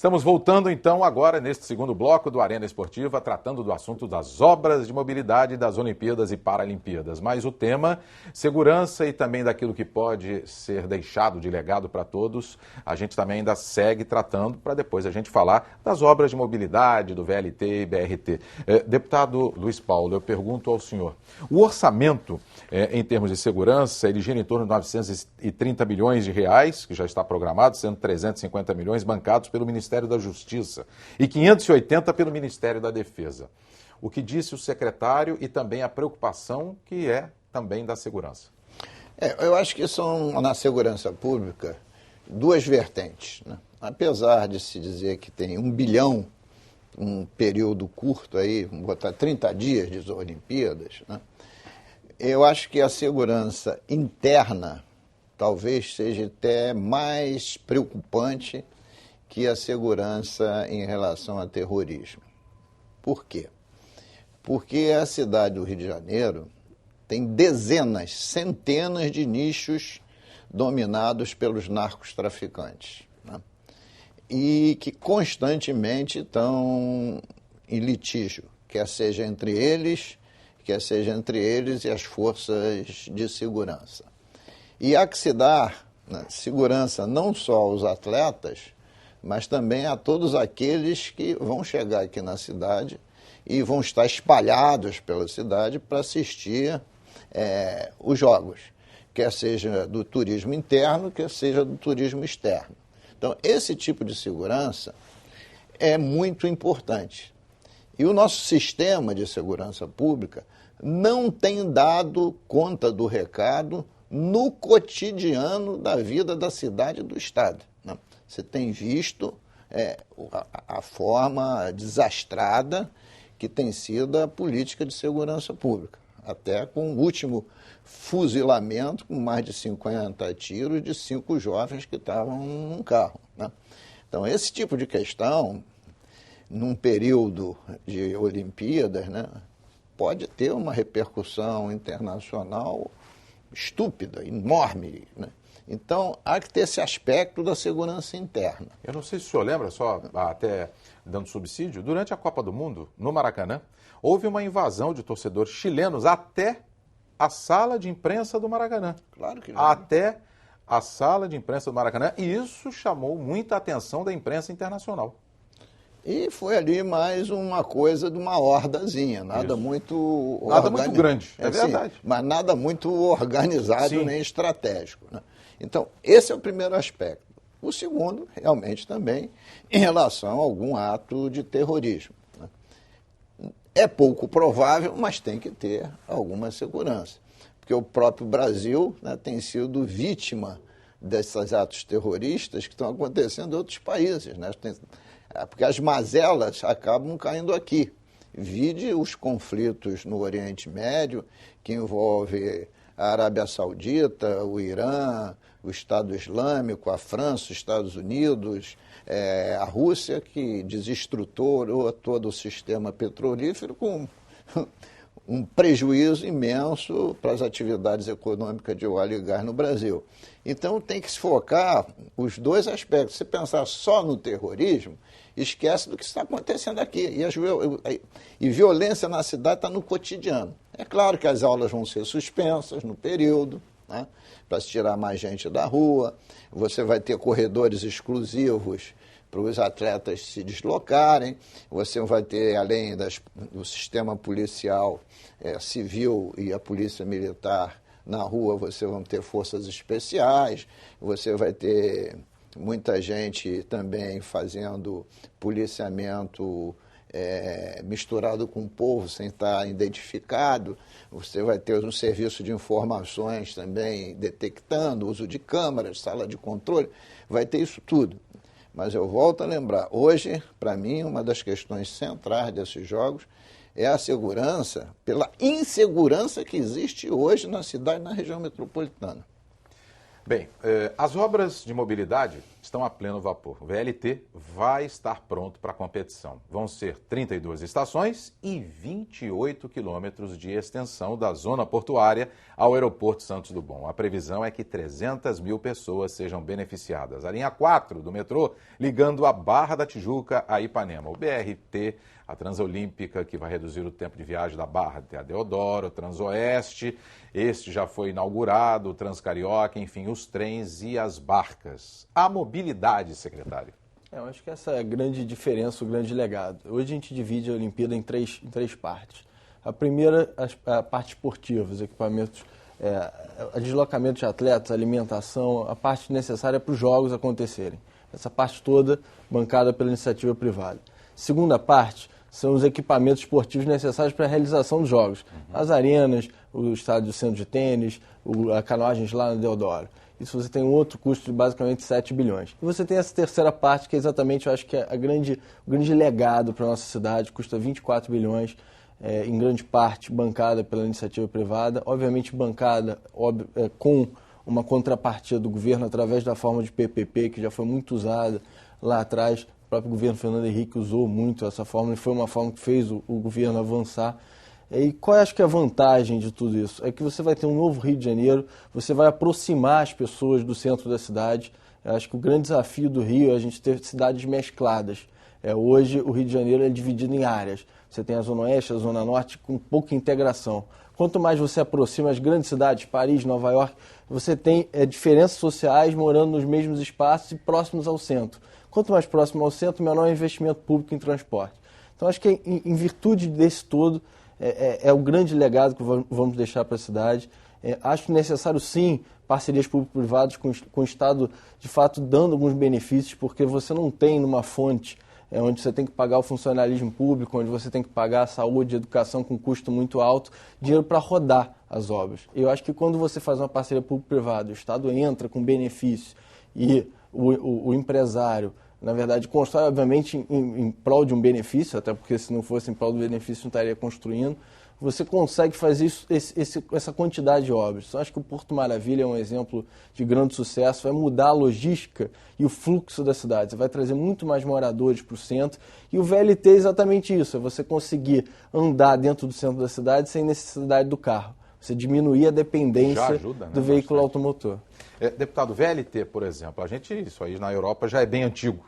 Estamos voltando então agora neste segundo bloco do Arena Esportiva, tratando do assunto das obras de mobilidade das Olimpíadas e Paralimpíadas. Mas o tema, segurança e também daquilo que pode ser deixado de legado para todos, a gente também ainda segue tratando para depois a gente falar das obras de mobilidade, do VLT e BRT. Deputado Luiz Paulo, eu pergunto ao senhor, o orçamento em termos de segurança, ele gira em torno de 930 bilhões de reais, que já está programado, sendo 350 milhões bancados pelo Ministério da Justiça e 580 pelo Ministério da Defesa. O que disse o secretário e também a preocupação que é também da segurança. Eu acho que são, na segurança pública, duas vertentes, né? Apesar de se dizer que tem 1 bilhão, um período curto aí, vamos botar 30 dias de Olimpíadas, né? Eu acho que a segurança interna talvez seja até mais preocupante que a segurança em relação a terrorismo. Por quê? Porque a cidade do Rio de Janeiro tem dezenas, centenas de nichos dominados pelos narcotraficantes, né? E que constantemente estão em litígio, quer seja entre eles e as forças de segurança. E há que se dar, né, segurança não só aos atletas, mas também a todos aqueles que vão chegar aqui na cidade e vão estar espalhados pela cidade para assistir os jogos, quer seja do turismo interno, quer seja do turismo externo. Então, esse tipo de segurança é muito importante. E o nosso sistema de segurança pública não tem dado conta do recado no cotidiano da vida da cidade e do Estado, né? Você tem visto a forma desastrada que tem sido a política de segurança pública, até com o último fuzilamento com mais de 50 tiros de 5 jovens que estavam num carro, né? Então, esse tipo de questão, num período de Olimpíadas, né, pode ter uma repercussão internacional estúpida, enorme, né? Então, há que ter esse aspecto da segurança interna. Eu não sei se o senhor lembra, só até dando subsídio, durante a Copa do Mundo, no Maracanã, houve uma invasão de torcedores chilenos até a sala de imprensa do Maracanã. Claro que não. Até a sala de imprensa do Maracanã, e isso chamou muita atenção da imprensa internacional. E foi ali mais uma coisa de uma hordazinha, nada muito... Nada muito grande, é verdade. Mas nada muito organizado, sim, nem estratégico, né? Então, esse é o primeiro aspecto. O segundo, realmente também, em relação a algum ato de terrorismo, né? É pouco provável, mas tem que ter alguma segurança. Porque o próprio Brasil, né, tem sido vítima desses atos terroristas que estão acontecendo em outros países, né? Porque as mazelas acabam caindo aqui. Vide os conflitos no Oriente Médio, que envolve a Arábia Saudita, o Irã, o Estado Islâmico, a França, os Estados Unidos, a Rússia, que desestruturou todo o sistema petrolífero com um prejuízo imenso para as atividades econômicas de óleo e gás no Brasil. Então tem que se focar os dois aspectos. Se pensar só no terrorismo, esquece do que está acontecendo aqui. E violência na cidade está no cotidiano. É claro que as aulas vão ser suspensas no período, né, para se tirar mais gente da rua. Você vai ter corredores exclusivos para os atletas se deslocarem. Você vai ter, além do sistema policial civil e a polícia militar na rua, você vai ter forças especiais, você vai ter muita gente também fazendo policiamento misturado com o povo, sem estar identificado. Você vai ter um serviço de informações também detectando, uso de câmeras, sala de controle, vai ter isso tudo. Mas eu volto a lembrar, hoje, para mim, uma das questões centrais desses jogos é a segurança, pela insegurança que existe hoje na cidade e na região metropolitana. Bem, as obras de mobilidade estão a pleno vapor. O VLT vai estar pronto para a competição. Vão ser 32 estações e 28 quilômetros de extensão da zona portuária ao aeroporto Santos Dumont. A previsão é que 300 mil pessoas sejam beneficiadas. A linha 4 do metrô, ligando a Barra da Tijuca a Ipanema. O BRT, a Transolímpica, que vai reduzir o tempo de viagem da Barra até a Deodoro, o Transoeste, este já foi inaugurado, o Transcarioca, enfim, os trens e as barcas. A mobilidade, secretário. Eu acho que essa é a grande diferença, o grande legado. Hoje a gente divide a Olimpíada em três partes. A primeira, a parte esportiva, os equipamentos, o deslocamento de atletas, alimentação, a parte necessária para os jogos acontecerem. Essa parte toda bancada pela iniciativa privada. Segunda parte são os equipamentos esportivos necessários para a realização dos jogos. As arenas, o estádio do centro de tênis, a canoagem lá no Deodoro. Isso você tem um outro custo de basicamente 7 bilhões. E você tem essa terceira parte, que é exatamente, eu acho que é o grande legado para a nossa cidade, custa 24 bilhões, em grande parte bancada pela iniciativa privada, obviamente bancada com uma contrapartida do governo através da forma de PPP, que já foi muito usada lá atrás. O próprio governo Fernando Henrique usou muito essa fórmula e foi uma forma que fez o governo avançar. E qual acho que é a vantagem de tudo isso? É que você vai ter um novo Rio de Janeiro, você vai aproximar as pessoas do centro da cidade. Eu acho que o grande desafio do Rio é a gente ter cidades mescladas. Hoje o Rio de Janeiro é dividido em áreas. Você tem a Zona Oeste, a Zona Norte, com pouca integração. Quanto mais você aproxima as grandes cidades, Paris, Nova York, você tem diferenças sociais morando nos mesmos espaços e próximos ao centro. Quanto mais próximo ao centro, menor é o investimento público em transporte. Então, acho que em virtude desse todo, é o grande legado que vamos deixar para a cidade. Acho necessário, sim, parcerias público-privadas com o Estado, de fato, dando alguns benefícios, porque você não tem numa fonte onde você tem que pagar o funcionalismo público, onde você tem que pagar a saúde e educação com custo muito alto, dinheiro para rodar as obras. Eu acho que quando você faz uma parceria público-privada, o Estado entra com benefício e o empresário, na verdade, constrói, obviamente, em prol de um benefício, até porque se não fosse em prol do benefício não estaria construindo, você consegue fazer essa quantidade de obras. Então, acho que o Porto Maravilha é um exemplo de grande sucesso, vai mudar a logística e o fluxo da cidade, você vai trazer muito mais moradores para o centro, e o VLT é exatamente isso, é você conseguir andar dentro do centro da cidade sem necessidade do carro, você diminuir a dependência do veículo automotor. Deputado, VLT, por exemplo, isso aí na Europa já é bem antigo.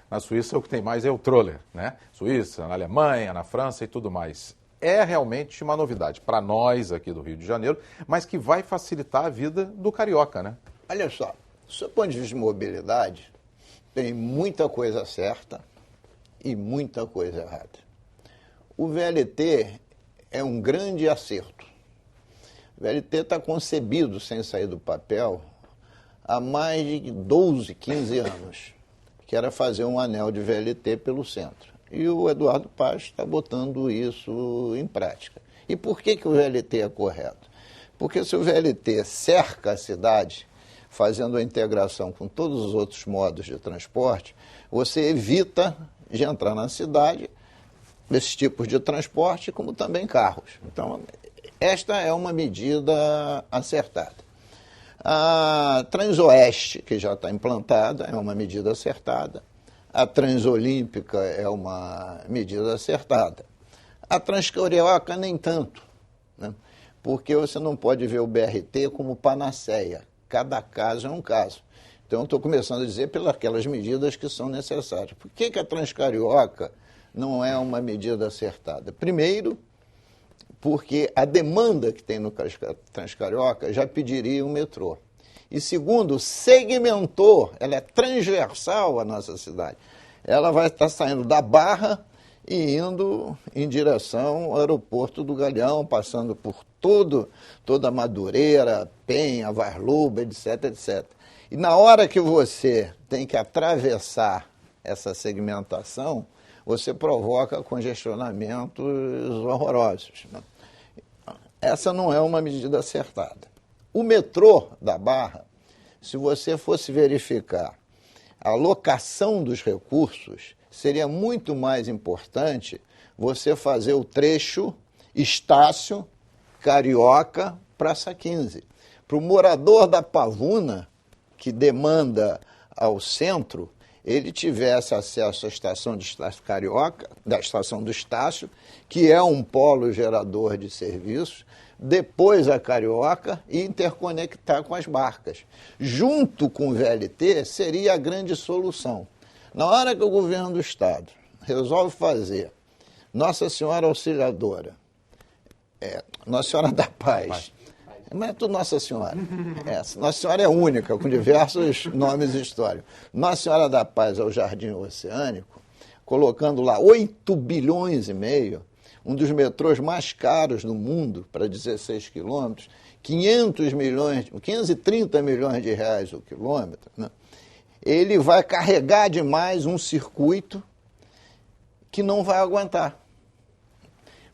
Na Suíça o que tem mais é o Troller, né? Suíça, na Alemanha, na França e tudo mais. É realmente uma novidade para nós aqui do Rio de Janeiro, mas que vai facilitar a vida do carioca, né? Olha só, do ponto de vista de mobilidade, tem muita coisa certa e muita coisa errada. O VLT é um grande acerto. O VLT está concebido sem sair do papel há mais de 12, 15 anos, que era fazer um anel de VLT pelo centro. E o Eduardo Paz está botando isso em prática. E por que o VLT é correto? Porque se o VLT cerca a cidade, fazendo a integração com todos os outros modos de transporte, você evita de entrar na cidade esses tipos de transporte, como também carros. Então, esta é uma medida acertada. A Transoeste, que já está implantada, é uma medida acertada. A Transolímpica é uma medida acertada. A Transcarioca nem tanto, né? Porque você não pode ver o BRT como panaceia. Cada caso é um caso. Então, eu estou começando a dizer pelas medidas que são necessárias. Por que a Transcarioca não é uma medida acertada? Primeiro, porque a demanda que tem no Transcarioca já pediria um metrô. E segundo, segmentou, ela é transversal à nossa cidade. Ela vai estar saindo da Barra e indo em direção ao aeroporto do Galeão, passando por toda Madureira, Penha, Varluba, etc, etc. E na hora que você tem que atravessar essa segmentação, você provoca congestionamentos horrorosos, né? Essa não é uma medida acertada. O metrô da Barra, se você fosse verificar a alocação dos recursos, seria muito mais importante você fazer o trecho Estácio, Carioca, Praça 15. Para o morador da Pavuna, que demanda ao centro, ele tivesse acesso à estação de Estácio Carioca, da estação do Estácio, que é um polo gerador de serviços, depois a Carioca e interconectar com as barcas. Junto com o VLT seria a grande solução. Na hora que o governo do Estado resolve fazer Nossa Senhora Auxiliadora, Nossa Senhora da Paz, mas é tudo Nossa Senhora. Nossa Senhora é única, com diversos nomes históricos. Nossa Senhora da Paz ao Jardim Oceânico, colocando lá 8 bilhões e meio, um dos metrôs mais caros do mundo, para 16 quilômetros, 530 milhões de reais o quilômetro, né? Ele vai carregar demais um circuito que não vai aguentar.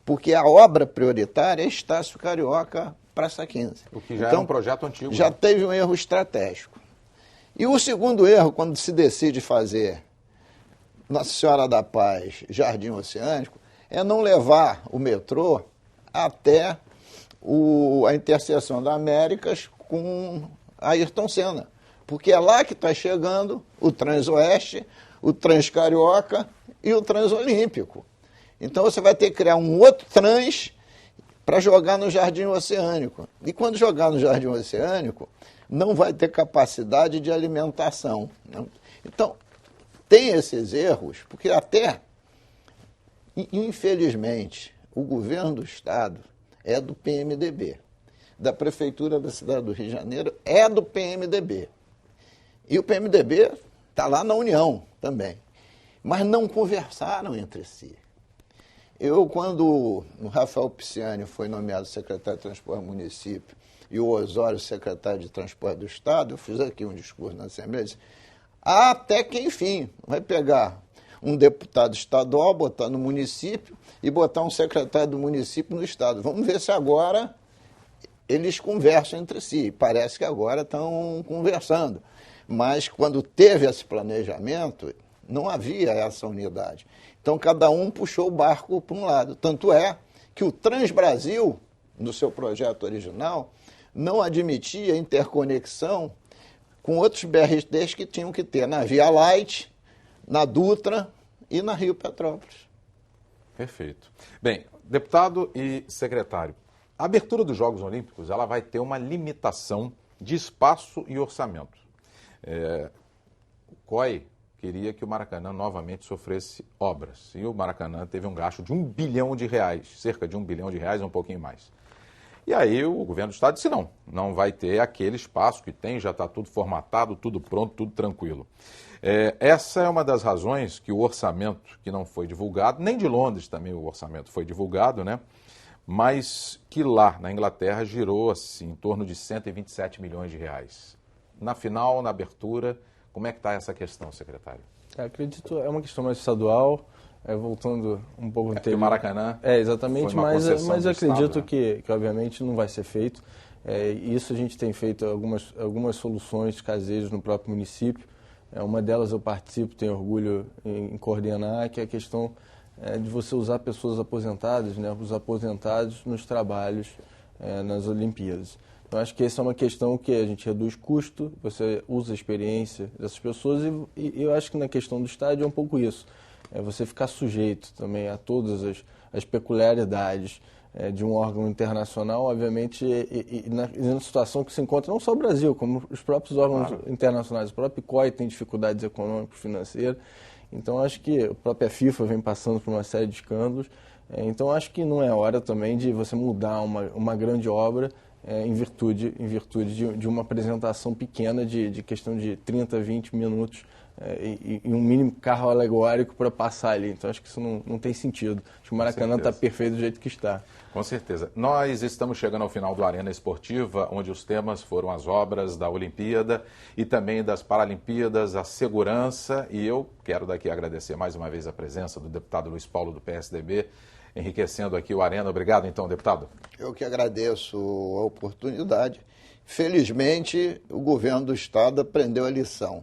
Porque a obra prioritária é Estácio Carioca, Praça 15. O que já era um projeto antigo. Já teve um erro estratégico. E o segundo erro, quando se decide fazer Nossa Senhora da Paz, Jardim Oceânico, é não levar o metrô até a interseção da Américas com a Ayrton Senna. Porque é lá que está chegando o Transoeste, o Transcarioca e o Transolímpico. Então você vai ter que criar um outro trans para jogar no Jardim Oceânico. E quando jogar no Jardim Oceânico, não vai ter capacidade de alimentação, né? Então, tem esses erros, porque até, infelizmente, o governo do Estado é do PMDB. Da Prefeitura da cidade do Rio de Janeiro é do PMDB. E o PMDB está lá na União também. Mas não conversaram entre si. Quando o Rafael Pisciani foi nomeado secretário de Transporte do município e o Osório secretário de Transporte do Estado, eu fiz aqui um discurso na Assembleia e disse, até que enfim, vai pegar um deputado estadual, botar no município e botar um secretário do município no Estado. Vamos ver se agora eles conversam entre si. Parece que agora estão conversando. Mas quando teve esse planejamento, não havia essa unidade. Então, cada um puxou o barco para um lado. Tanto é que o Transbrasil, no seu projeto original, não admitia interconexão com outros BRTs que tinham que ter na Via Light, na Dutra e na Rio Petrópolis. Perfeito. Bem, deputado e secretário, a abertura dos Jogos Olímpicos ela vai ter uma limitação de espaço e orçamento. O COI queria que o Maracanã novamente sofresse obras. E o Maracanã teve um gasto de R$1 bilhão, cerca de R$1 bilhão, um pouquinho mais. E aí o governo do Estado disse não vai ter aquele espaço que tem, já está tudo formatado, tudo pronto, tudo tranquilo. Essa é uma das razões que o orçamento que não foi divulgado, nem de Londres também o orçamento foi divulgado, né? Mas que lá na Inglaterra girou assim, em torno de 127 milhões de reais. Na final, na abertura, como é que está essa questão, secretário? Acredito, é uma questão mais estadual, voltando um pouco... O Maracanã exatamente, mas eu acredito que obviamente não vai ser feito. Isso a gente tem feito algumas soluções caseiras no próprio município. Uma delas eu participo, tenho orgulho em coordenar, que é a questão de você usar pessoas aposentadas, né, os aposentados nos trabalhos nas Olimpíadas. Então, acho que essa é uma questão que a gente reduz custo, você usa a experiência dessas pessoas e eu acho que na questão do estádio é um pouco isso. Você ficar sujeito também a todas as peculiaridades de um órgão internacional, obviamente, e na situação que se encontra não só o Brasil, como os próprios órgãos internacionais. O próprio COI tem dificuldades econômicas, financeiras. Então, acho que a própria FIFA vem passando por uma série de escândalos. Então, acho que não é hora também de você mudar uma grande obra em virtude de uma apresentação pequena de questão de 30, 20 minutos e um mínimo carro alegórico para passar ali. Então, acho que isso não tem sentido. Acho que o Maracanã está perfeito do jeito que está. Com certeza. Nós estamos chegando ao final do Arena Esportiva, onde os temas foram as obras da Olimpíada e também das Paralimpíadas, a segurança. E eu quero daqui agradecer mais uma vez a presença do deputado Luiz Paulo, do PSDB, enriquecendo aqui o Arena. Obrigado, então, deputado. Eu que agradeço a oportunidade. Felizmente, o governo do Estado aprendeu a lição.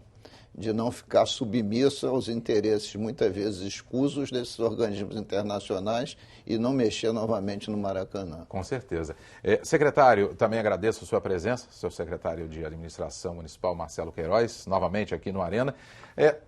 de não ficar submissa aos interesses, muitas vezes escusos, desses organismos internacionais e não mexer novamente no Maracanã. Com certeza. Secretário, também agradeço a sua presença, seu secretário de Administração Municipal, Marcelo Queiroz, novamente aqui no Arena,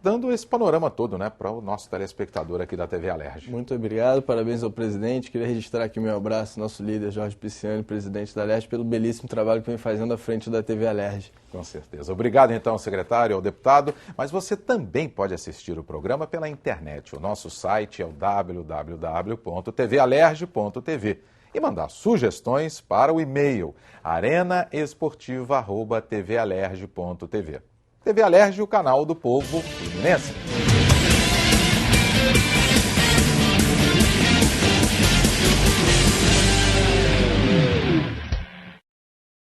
dando esse panorama todo, né, para o nosso telespectador aqui da TV Alerj. Muito obrigado, parabéns ao presidente. Queria registrar aqui meu abraço, nosso líder Jorge Pisciani, presidente da Alerj, pelo belíssimo trabalho que vem fazendo à frente da TV Alerj. Com certeza. Obrigado, então, secretário, ao deputado. Mas você também pode assistir o programa pela internet. O nosso site é o www.tvalerj.tv e mandar sugestões para o e-mail arenaesportiva@tvalerj.tv. TV Alerj, o canal do povo fluminense.